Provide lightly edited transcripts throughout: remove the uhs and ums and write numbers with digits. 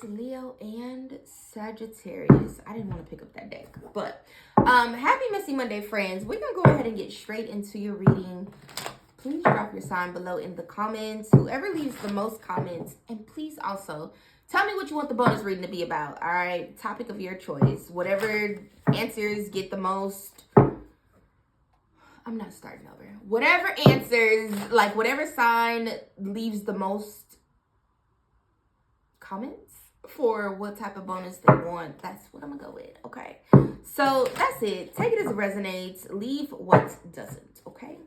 Leo, and Sagittarius. I didn't want to pick up that deck, but happy Messy Monday, friends. We're gonna go ahead and get straight into your reading. Please drop your sign below in the comments. Whoever leaves the most comments, and please also tell me what you want the bonus reading to be about. All right, topic of your choice. Whatever answers get the most. I'm not starting over. Whatever answers, like whatever sign leaves the most comments for what type of bonus they want, that's what I'm gonna go with. Okay, so that's it. Take it as it resonates. Leave what doesn't. Okay.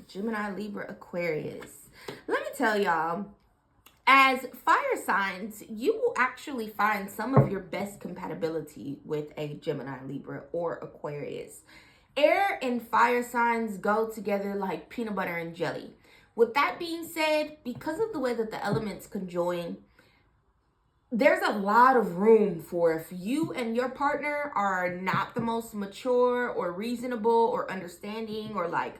Gemini, Libra, Aquarius. Let me tell y'all, as fire signs, you will actually find some of your best compatibility with a Gemini, Libra, or Aquarius. Air and fire signs go together like peanut butter and jelly. With that being said, because of the way that the elements conjoin, there's a lot of room for, if you and your partner are not the most mature or reasonable or understanding, or like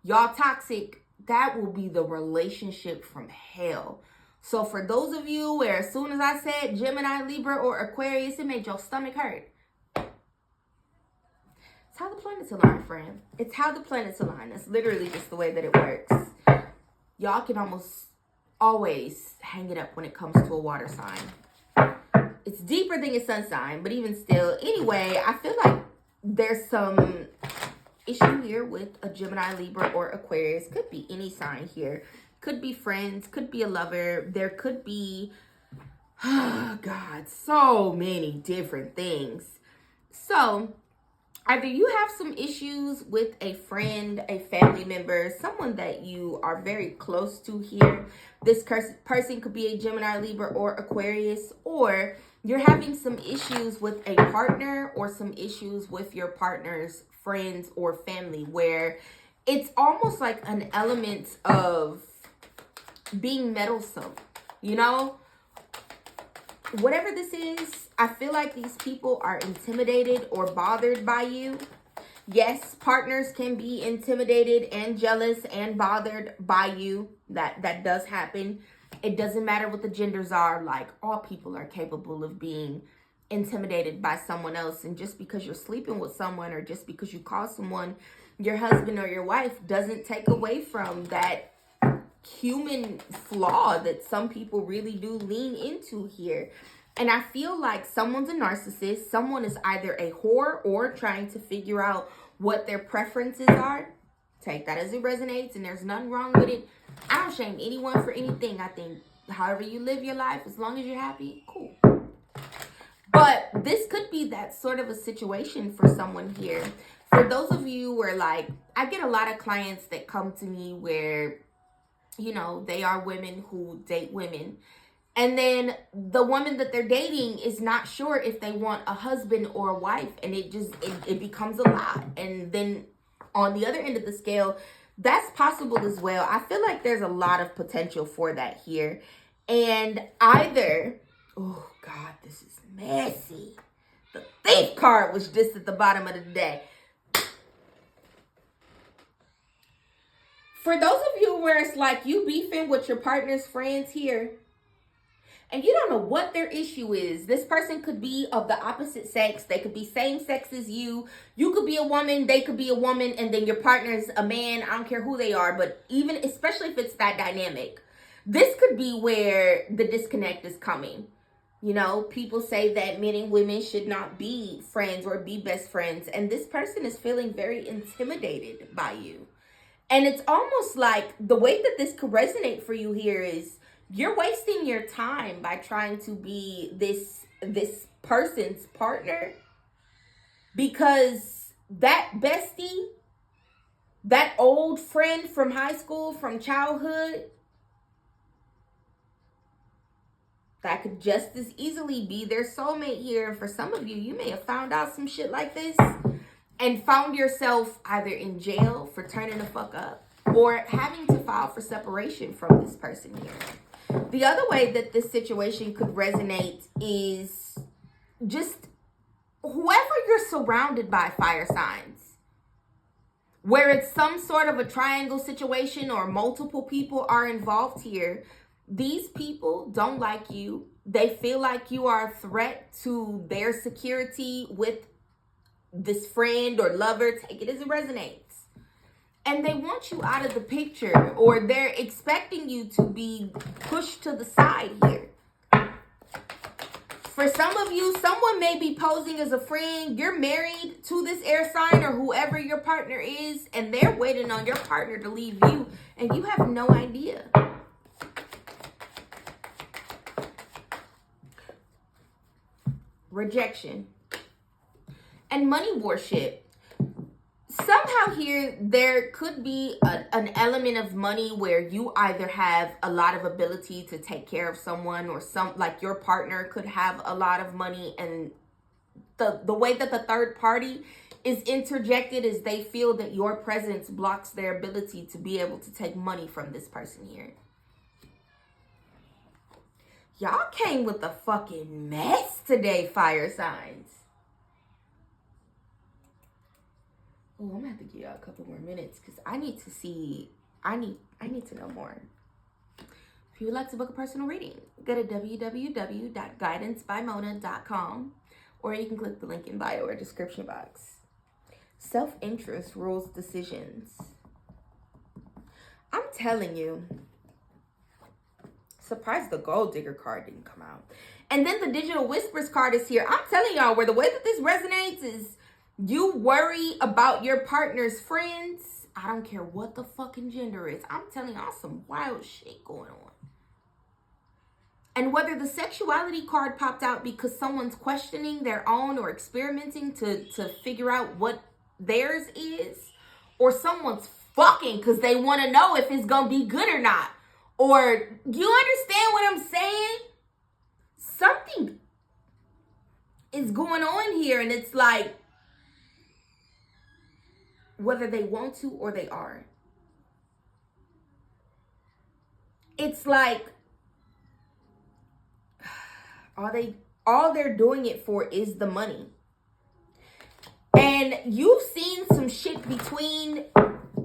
y'all toxic, that will be the relationship from hell. So for those of you where as soon as I said Gemini, Libra, or Aquarius, it made your stomach hurt. It's how the planets align, friend. It's how the planets align. That's literally just the way that it works. Y'all can almost always hang it up when it comes to a water sign. It's deeper than your sun sign, but even still. Anyway, I feel like there's some issue here with a Gemini, Libra, or Aquarius. Could be any sign here. Could be friends, could be a lover. There could be, oh God, so many different things. So either you have some issues with a friend, a family member, someone that you are very close to here. This person could be a Gemini, Libra, or Aquarius, or you're having some issues with a partner or some issues with your partner's friends or family, where it's almost like an element of being meddlesome, you know? Whatever this is, I feel like these people are intimidated or bothered by you. Yes, partners can be intimidated and jealous and bothered by you. That does happen. It doesn't matter what the genders are. Like, all people are capable of being intimidated by someone else. And just because you're sleeping with someone, or just because you call someone your husband or your wife, doesn't take away from that human flaw that some people really do lean into here. And I feel like someone's a narcissist. Someone is either a whore or trying to figure out what their preferences are. Take that as it resonates, and there's nothing wrong with it. I don't shame anyone for anything. I think however you live your life, as long as you're happy, cool. But this could be that sort of a situation for someone here. For those of you where, like, I get a lot of clients that come to me where, you know, they are women who date women. And then the woman that they're dating is not sure if they want a husband or a wife. And it becomes a lot. And then on the other end of the scale, that's possible as well. I feel like there's a lot of potential for that here. And either, oh God, this is messy. The Thief card was just at the bottom of the deck. For those of you where it's like you beefing with your partner's friends here, and you don't know what their issue is. This person could be of the opposite sex. They could be same sex as you. You could be a woman. They could be a woman. And then your partner's a man. I don't care who they are. But even, especially if it's that dynamic, this could be where the disconnect is coming. You know, people say that men and women should not be friends or be best friends. And this person is feeling very intimidated by you. And it's almost like the way that this could resonate for you here is you're wasting your time by trying to be this person's partner, because that bestie, that old friend from high school, from childhood, that could just as easily be their soulmate here. And for some of you, you may have found out some shit like this and found yourself either in jail for turning the fuck up or having to file for separation from this person here. The other way that this situation could resonate is just whoever you're surrounded by, fire signs. where it's some sort of a triangle situation or multiple people are involved here. These people don't like you. They feel like you are a threat to their security with this friend or lover. Take it as it resonates. And they want you out of the picture, or they're expecting you to be pushed to the side here. For some of you, someone may be posing as a friend. You're married to this air sign or whoever your partner is, and they're waiting on your partner to leave you, and you have no idea. Rejection. And money worship. Somehow here, there could be an element of money where you either have a lot of ability to take care of someone, or like your partner could have a lot of money, and the way that the third party is interjected is they feel that your presence blocks their ability to be able to take money from this person here. Y'all came with a fucking mess today, fire signs. Oh, I'm gonna have to give y'all a couple more minutes because I need to see, I need to know more. If you would like to book a personal reading, go to www.guidancebymona.com, or you can click the link in bio or description box. Self-interest rules decisions. I'm telling you, surprised the gold digger card didn't come out. And then the digital whispers card is here. I'm telling y'all, where the way that this resonates is you worry about your partner's friends. I don't care what the fucking gender is. I'm telling y'all some wild shit going on. And whether the sexuality card popped out because someone's questioning their own or experimenting to figure out what theirs is, or someone's fucking because they want to know if it's going to be good or not. Or, you understand what I'm saying? Something is going on here, and it's like, whether they want to or they are. It's like, all they're doing it for is the money. And you've seen some shit between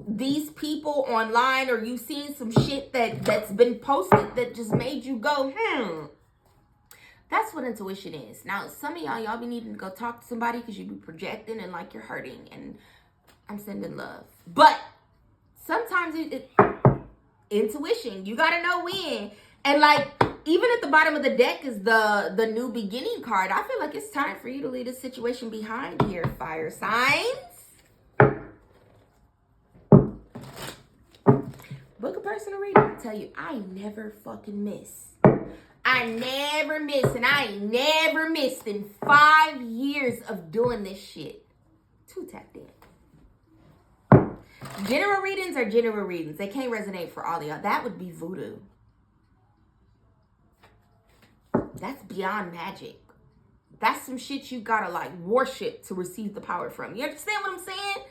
these people online, or you've seen some shit that's been posted that just made you go, That's what intuition is. Now, some of y'all be needing to go talk to somebody because you be projecting and like you're hurting, and I'm sending love. But sometimes it intuition, you gotta know when. And like, even at the bottom of the deck is the new beginning card. I feel like it's time for you to leave this situation behind here, fire signs. Book a personal reading. I tell you, I never fucking miss. I never miss, and I ain't never missed in 5 years of doing this shit. Too tapped in. General readings are general readings. They can't resonate for all of y'all. That would be voodoo. That's beyond magic. That's some shit you gotta like worship to receive the power from. You understand what I'm saying?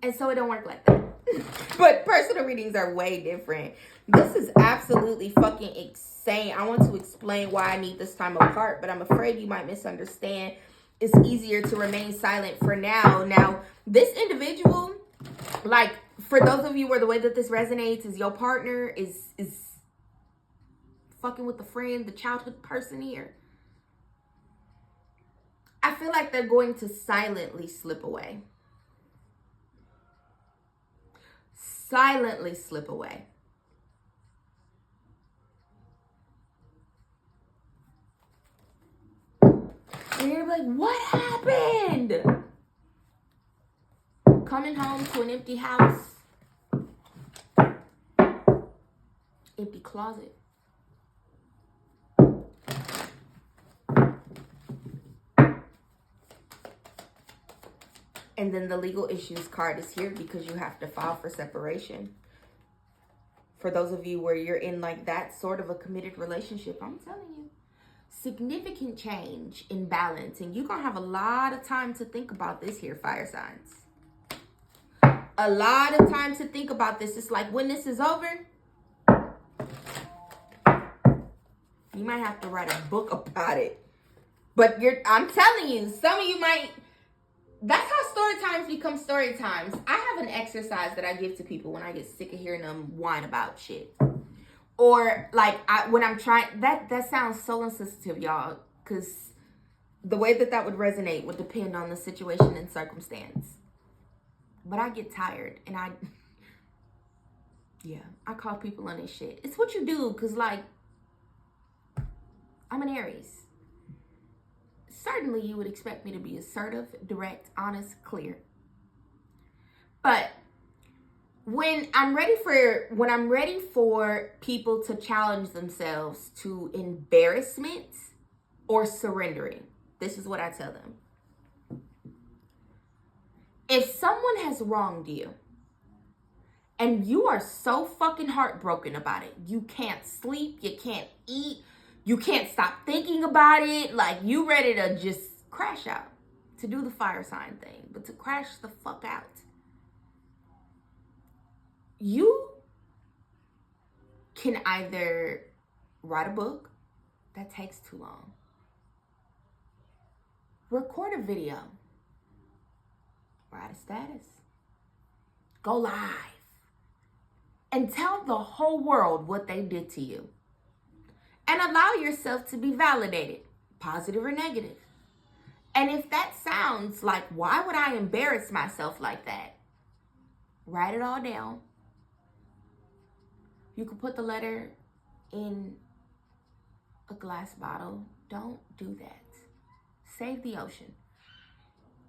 And so it don't work like that. But personal readings are way different. This is absolutely fucking insane. I want to explain why I need this time apart, but I'm afraid you might misunderstand. It's easier to remain silent for now. Now, this individual, like, for those of you where the way that this resonates is your partner is fucking with the friend, the childhood person here. I feel like they're going to silently slip away. Silently slip away. And you're like, what happened? Coming home to an empty house. Empty closet. And then the legal issues card is here because you have to file for separation. For those of you where you're in like that sort of a committed relationship, I'm telling you, significant change in balance. And you're going to have a lot of time to think about this here, fire signs. A lot of time to think about this. It's like when this is over, you might have to write a book about it. But I'm telling you, some of you might That's how story times become story times. I have an exercise that I give to people when I get sick of hearing them whine about shit. Or like when I'm trying, that sounds so insensitive, y'all, because the way that would resonate would depend on the situation and circumstance. But I get tired and I call people on this shit. It's what you do, because like, I'm an Aries. Certainly you would expect me to be assertive, direct, honest, clear. But when I'm ready for people to challenge themselves to embarrassment or surrendering, this is what I tell them. If someone has wronged you and you are so fucking heartbroken about it, you can't sleep, you can't eat, you can't stop thinking about it, like you ready to just crash out, to do the fire sign thing, but to crash the fuck out. You can either write a book, that takes too long, record a video, write a status, go live, and tell the whole world what they did to you. And allow yourself to be validated, positive or negative. And if that sounds like, why would I embarrass myself like that? Write it all down. You could put the letter in a glass bottle. Don't do that. Save the ocean.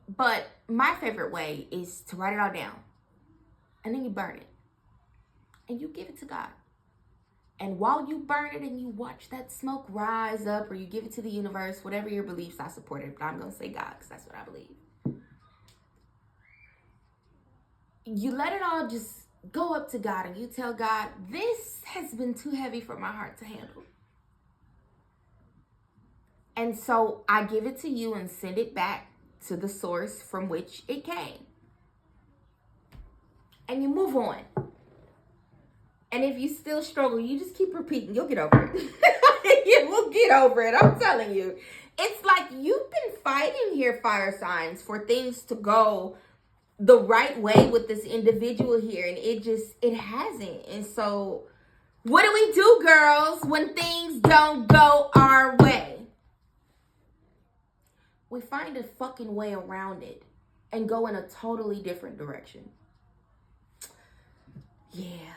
But my favorite way is to write it all down. And then you burn it. And you give it to God. And while you burn it and you watch that smoke rise up, or you give it to the universe, whatever your beliefs, I support it, but I'm going to say God because that's what I believe. You let it all just go up to God and you tell God, this has been too heavy for my heart to handle. And so I give it to you and send it back to the source from which it came. And you move on. And if you still struggle, you just keep repeating. You'll get over it. You will get over it. I'm telling you. It's like you've been fighting here, fire signs, for things to go the right way with this individual here. And it hasn't. And so what do we do, girls, when things don't go our way? We find a fucking way around it and go in a totally different direction. Yeah.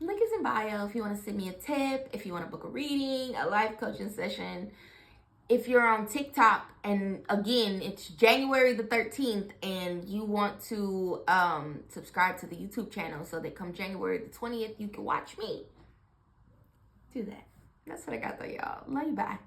Link is in bio if you want to send me a tip, if you want to book a reading, a life coaching session. If you're on TikTok, and again, it's January the 13th, and you want to subscribe to the YouTube channel so that come January the 20th, you can watch me. Do that. That's what I got though, y'all. Love you. Bye.